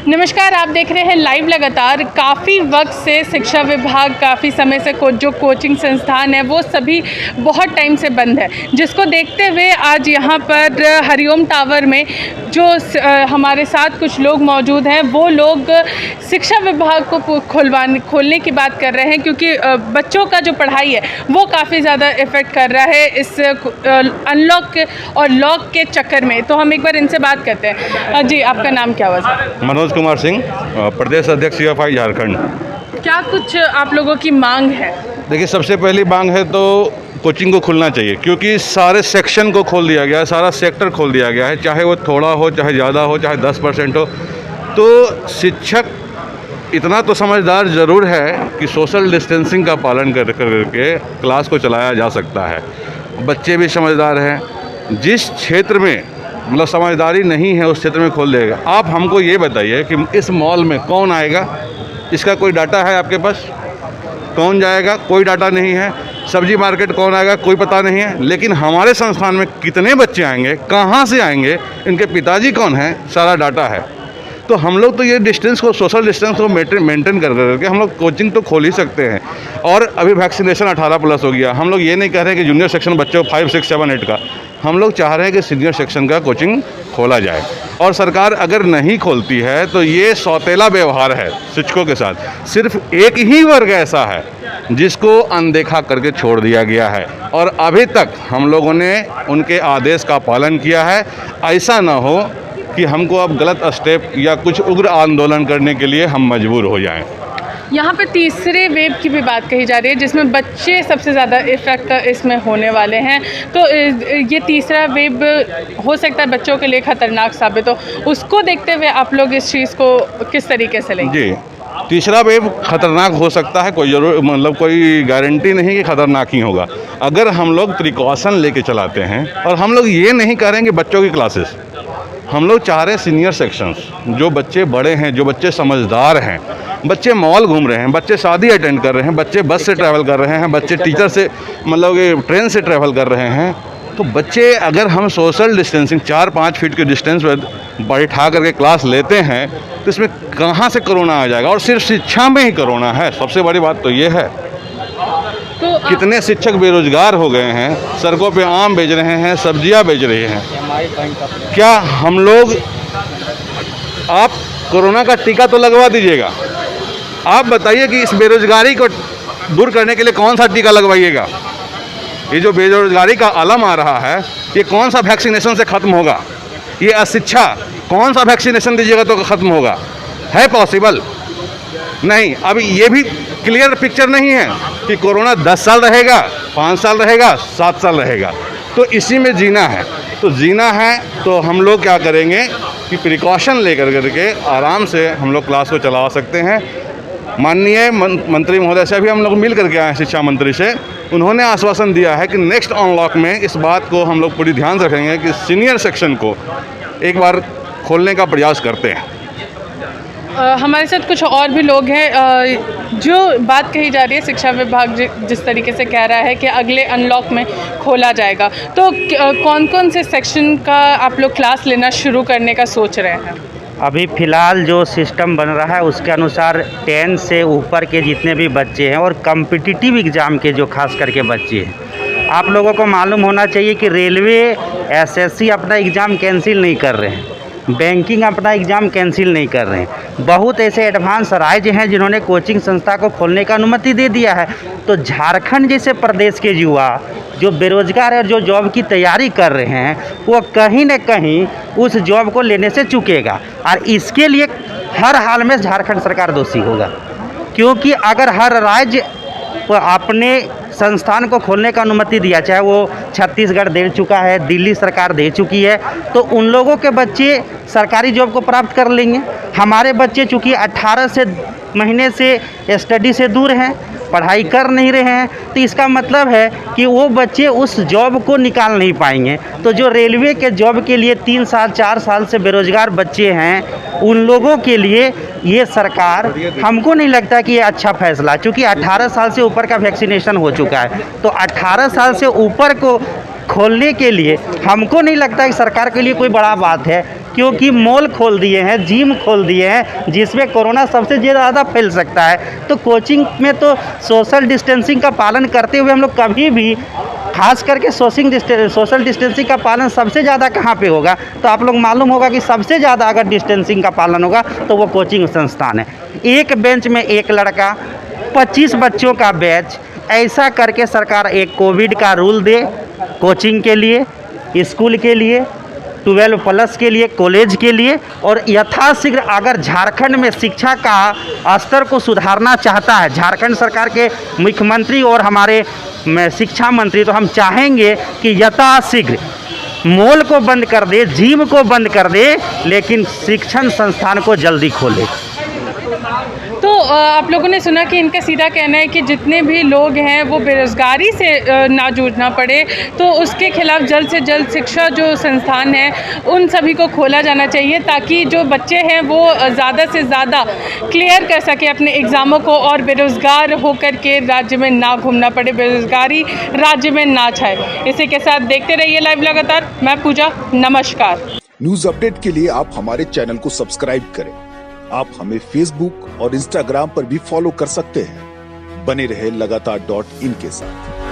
नमस्कार, आप देख रहे हैं लाइव लगातार। काफ़ी वक्त से शिक्षा विभाग काफ़ी समय से जो कोचिंग संस्थान है वो सभी बहुत टाइम से बंद है, जिसको देखते हुए आज यहाँ पर हरिओम टावर में जो हमारे साथ कुछ लोग मौजूद हैं वो लोग शिक्षा विभाग को खोलने की बात कर रहे हैं, क्योंकि बच्चों का जो पढ़ाई है वो काफ़ी ज़्यादा इफ़ेक्ट कर रहा है इस अनलॉक और लॉक के चक्कर में। तो हम एक बार इनसे बात करते हैं। जी, आपका नाम क्या हुआ सर? मनोज कुमार सिंह, प्रदेश अध्यक्ष CFI झारखंड। क्या कुछ आप लोगों की मांग है? देखिए, सबसे पहली मांग है तो कोचिंग को खुलना चाहिए, क्योंकि सारे सेक्शन को खोल दिया गया है, सारा सेक्टर खोल दिया गया है, चाहे वो थोड़ा हो, चाहे ज़्यादा हो, चाहे 10% हो। तो शिक्षक इतना तो समझदार ज़रूर है कि सोशल डिस्टेंसिंग का पालन करके क्लास को चलाया जा सकता है। बच्चे भी समझदार हैं। जिस क्षेत्र में मतलब समझदारी नहीं है उस क्षेत्र में खोल देगा। आप हमको ये बताइए कि इस मॉल में कौन आएगा, इसका कोई डाटा है आपके पास? कौन जाएगा? कोई डाटा नहीं है। सब्जी मार्केट कौन आएगा? कोई पता नहीं है। लेकिन हमारे संस्थान में कितने बच्चे आएंगे, कहाँ से आएंगे, इनके पिताजी कौन हैं, सारा डाटा है। तो हम लोग तो ये डिस्टेंस को, सोशल डिस्टेंस को मेंटेन करके हम लोग कोचिंग तो खोल ही सकते हैं। और अभी वैक्सीनेशन 18+ हो गया। हम लोग ये नहीं कह रहे कि जूनियर सेक्शन बच्चों 5, 6, 7, 8 का, हम लोग चाह रहे हैं कि सीनियर सेक्शन का कोचिंग खोला जाए। और सरकार अगर नहीं खोलती है तो ये सौतेला व्यवहार है शिक्षकों के साथ। सिर्फ एक ही वर्ग ऐसा है जिसको अनदेखा करके छोड़ दिया गया है, और अभी तक हम लोगों ने उनके आदेश का पालन किया है। ऐसा ना हो कि हमको अब गलत स्टेप या कुछ उग्र आंदोलन करने के लिए हम मजबूर हो जाएं। यहाँ पे तीसरे वेव की भी बात कही जा रही है, जिसमें बच्चे सबसे ज़्यादा इफ़ेक्ट इसमें होने वाले हैं। तो ये तीसरा वेव हो सकता है बच्चों के लिए ख़तरनाक साबित हो। उसको देखते हुए आप लोग इस चीज़ को किस तरीके से लेंगे? जी, तीसरा वेव खतरनाक हो सकता है, कोई गारंटी नहीं कि खतरनाक ही होगा। अगर हम लोग प्रिकॉशन लेके चलाते हैं, और हम लोग ये नहीं करेंगे बच्चों की क्लासेस, हम लोग चाह रहे हैं सीनियर सेक्शंस, जो बच्चे बड़े हैं, जो बच्चे समझदार हैं, बच्चे मॉल घूम रहे हैं, बच्चे शादी अटेंड कर रहे हैं, बच्चे बस से ट्रैवल कर रहे हैं, बच्चे टीचर से मतलब ये ट्रेन से ट्रैवल कर रहे हैं। तो बच्चे, अगर हम सोशल डिस्टेंसिंग 4-5 फीट के डिस्टेंस पर बैठा करके क्लास लेते हैं तो इसमें कहाँ से कोरोना आ जाएगा? और सिर्फ शिक्षा में ही कोरोना है। सबसे बड़ी बात तो ये है। तो कितने शिक्षक बेरोजगार हो गए हैं, सड़कों पे आम बेच रहे हैं, सब्जियां बेच रहे हैं। क्या हम लोग, आप कोरोना का टीका तो लगवा दीजिएगा, आप बताइए कि इस बेरोजगारी को दूर करने के लिए कौन सा टीका लगवाइएगा? ये जो बेरोजगारी का आलम आ रहा है, ये कौन सा वैक्सीनेशन से ख़त्म होगा? ये अशिक्षा कौन सा वैक्सीनेशन दीजिएगा तो ख़त्म होगा? है पॉसिबल? नहीं। अब ये भी क्लियर पिक्चर नहीं है कि कोरोना 10 साल रहेगा, 5 साल रहेगा, 7 साल रहेगा। तो इसी में जीना है। तो जीना है तो हम लोग क्या करेंगे कि प्रिकॉशन लेकर करके आराम से हम लोग क्लास को चला सकते हैं। माननीय मंत्री महोदय से अभी हम लोग मिल करके आए हैं, शिक्षा मंत्री से। उन्होंने आश्वासन दिया है कि नेक्स्ट अनलॉक में इस बात को हम लोग पूरी ध्यान रखेंगे कि सीनियर सेक्शन को एक बार खोलने का प्रयास करते हैं। हमारे साथ कुछ और भी लोग हैं। जो बात कही जा रही है, शिक्षा विभाग जिस तरीके से कह रहा है कि अगले अनलॉक में खोला जाएगा, तो कौन कौन से सेक्शन का आप लोग क्लास लेना शुरू करने का सोच रहे हैं? अभी फ़िलहाल जो सिस्टम बन रहा है उसके अनुसार 10 से ऊपर के जितने भी बच्चे हैं और कॉम्पिटिटिव एग्ज़ाम के जो खास करके बच्चे हैं, आप लोगों को मालूम होना चाहिए कि रेलवे, SSC अपना एग्ज़ाम कैंसिल नहीं कर रहे हैं, बैंकिंग अपना एग्ज़ाम कैंसिल नहीं कर रहे हैं। बहुत ऐसे एडवांस राज्य हैं जिन्होंने कोचिंग संस्था को खोलने का अनुमति दे दिया है। तो झारखंड जैसे प्रदेश के युवा जो बेरोजगार है और जो जॉब की तैयारी कर रहे हैं, वो कहीं न कहीं उस जॉब को लेने से चूकेगा। और इसके लिए हर हाल में झारखंड सरकार दोषी होगा, क्योंकि अगर हर राज्य अपने संस्थान को खोलने का अनुमति दिया, चाहे वो छत्तीसगढ़ दे चुका है, दिल्ली सरकार दे चुकी है, तो उन लोगों के बच्चे सरकारी जॉब को प्राप्त कर लेंगे। हमारे बच्चे चूँकि 18 महीने से स्टडी से दूर हैं, पढ़ाई कर नहीं रहे हैं, तो इसका मतलब है कि वो बच्चे उस जॉब को निकाल नहीं पाएंगे। तो जो रेलवे के जॉब के लिए 3 साल 4 साल से बेरोजगार बच्चे हैं, उन लोगों के लिए ये सरकार, हमको नहीं लगता कि ये अच्छा फैसला, क्योंकि 18 साल से ऊपर का वैक्सीनेशन हो चुका है। तो 18 साल से ऊपर को खोलने के लिए हमको नहीं लगता कि सरकार के लिए कोई बड़ा बात है, क्योंकि मॉल खोल दिए हैं, जिम खोल दिए हैं, जिसमें कोरोना सबसे ज़्यादा फैल सकता है। तो कोचिंग में तो सोशल डिस्टेंसिंग का पालन करते हुए हम लोग कभी भी, खास करके सोशल डिस्टेंसिंग का पालन सबसे ज़्यादा कहाँ पे होगा, तो आप लोग मालूम होगा कि सबसे ज़्यादा अगर डिस्टेंसिंग का पालन होगा तो वो कोचिंग संस्थान है। एक बेंच में एक लड़का, 25 बच्चों का बैच, ऐसा करके सरकार एक कोविड का रूल दे कोचिंग के लिए, स्कूल के लिए, 12+ के लिए, कॉलेज के लिए। और यथाशीघ्र अगर झारखंड में शिक्षा का स्तर को सुधारना चाहता है झारखंड सरकार के मुख्यमंत्री और हमारे शिक्षा मंत्री, तो हम चाहेंगे कि यथाशीघ्र मॉल को बंद कर दे, जिम को बंद कर दे, लेकिन शिक्षण संस्थान को जल्दी खोले। तो आप लोगों ने सुना कि इनका सीधा कहना है कि जितने भी लोग हैं वो बेरोज़गारी से ना जूझना पड़े, तो उसके खिलाफ जल्द से जल्द शिक्षा जो संस्थान है उन सभी को खोला जाना चाहिए, ताकि जो बच्चे हैं वो ज़्यादा से ज़्यादा क्लियर कर सके अपने एग्ज़ामों को और बेरोज़गार होकर के राज्य में ना घूमना पड़े, बेरोज़गारी राज्य में ना छाए। इसी के साथ देखते रहिए लाइव लगातार। मैं पूजा, नमस्कार। न्यूज अपडेट के लिए आप हमारे चैनल को सब्सक्राइब करें। आप हमें फेसबुक और इंस्टाग्राम पर भी फॉलो कर सकते हैं। बने रहे लगातार.in के साथ।